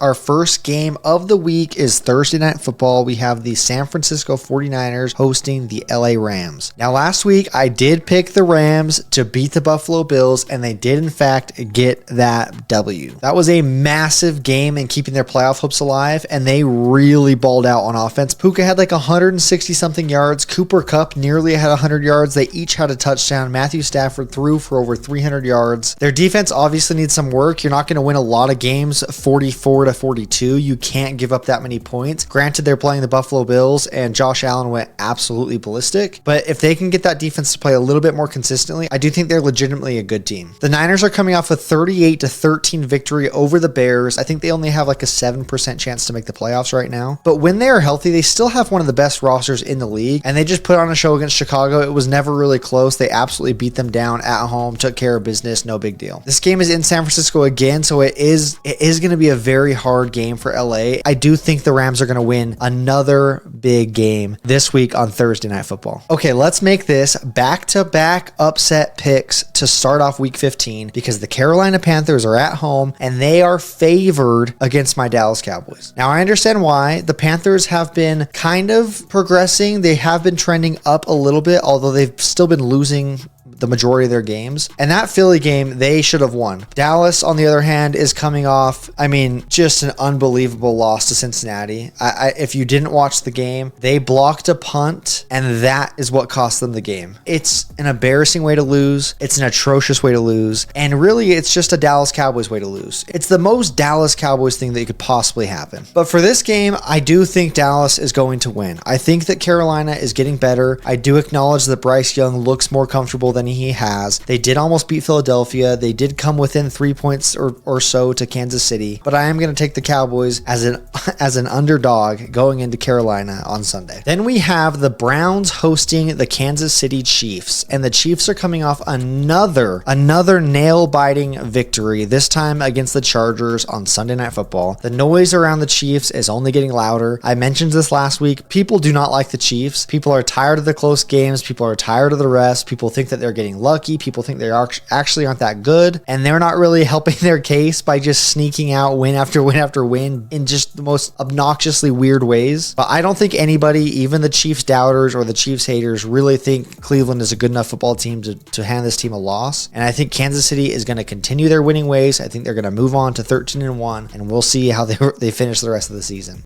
Our first game of the week is Thursday Night Football. We have the San Francisco 49ers hosting the LA Rams. Now, last week, I did pick the Rams to beat the Buffalo Bills, and they did, in fact, get that W. That was a massive game in keeping their playoff hopes alive, and they really balled out on offense. Puka had like 160-something yards. Cooper Kupp nearly had 100 yards. They each had a touchdown. Matthew Stafford threw for over 300 yards. Their defense obviously needs some work. You're not going to win a lot of games 44-42. You can't give up that many points. Granted, they're playing the Buffalo Bills, and Josh Allen went absolutely ballistic. But if they can get that defense to play a little bit more consistently, I do think they're legitimately a good team. The Niners are coming off a 38-13 victory over the Bears. I think they only have like a 7% chance to make the playoffs right now. But when they are healthy, they still have one of the best rosters in the league, and they just put on a show against Chicago. It was never really close. They absolutely beat them down at home, took care of business, no big deal. This game is in San Francisco again, so it is going to be a very hard game for LA. I do think the Rams are going to win another big game this week on Thursday Night Football. Okay, let's make this back-to-back upset picks to start off week 15 because the Carolina Panthers are at home and they are favored against my Dallas Cowboys. Now, I understand why. The Panthers have been kind of progressing. They have been trending up a little bit, although they've still been losing the majority of their games. And that Philly game, they should have won. Dallas, on the other hand, is coming off, just an unbelievable loss to Cincinnati. If you didn't watch the game, they blocked a punt, and that is what cost them the game. It's an embarrassing way to lose. It's an atrocious way to lose. And really, it's just a Dallas Cowboys way to lose. It's the most Dallas Cowboys thing that could possibly happen. But for this game, I do think Dallas is going to win. I think that Carolina is getting better. I do acknowledge that Bryce Young looks more comfortable than he has. They did almost beat Philadelphia. They did come within 3 points or so to Kansas City, but I am going to take the Cowboys as an underdog going into Carolina on Sunday. Then we have the Browns hosting the Kansas City Chiefs, and the Chiefs are coming off another nail-biting victory, this time against the Chargers on Sunday Night Football. The noise around the Chiefs is only getting louder. I mentioned this last week. People do not like the Chiefs. People are tired of the close games. People are tired of the refs. People think that they're getting lucky. People think they actually aren't that good, and they're not really helping their case by just sneaking out win after win after win in just the most obnoxiously weird ways. But I don't think anybody, even the Chiefs doubters or the Chiefs haters, really think Cleveland is a good enough football team to hand this team a loss. And I think Kansas City is going to continue their winning ways. I think they're going to move on to 13-1, and we'll see how they finish the rest of the season.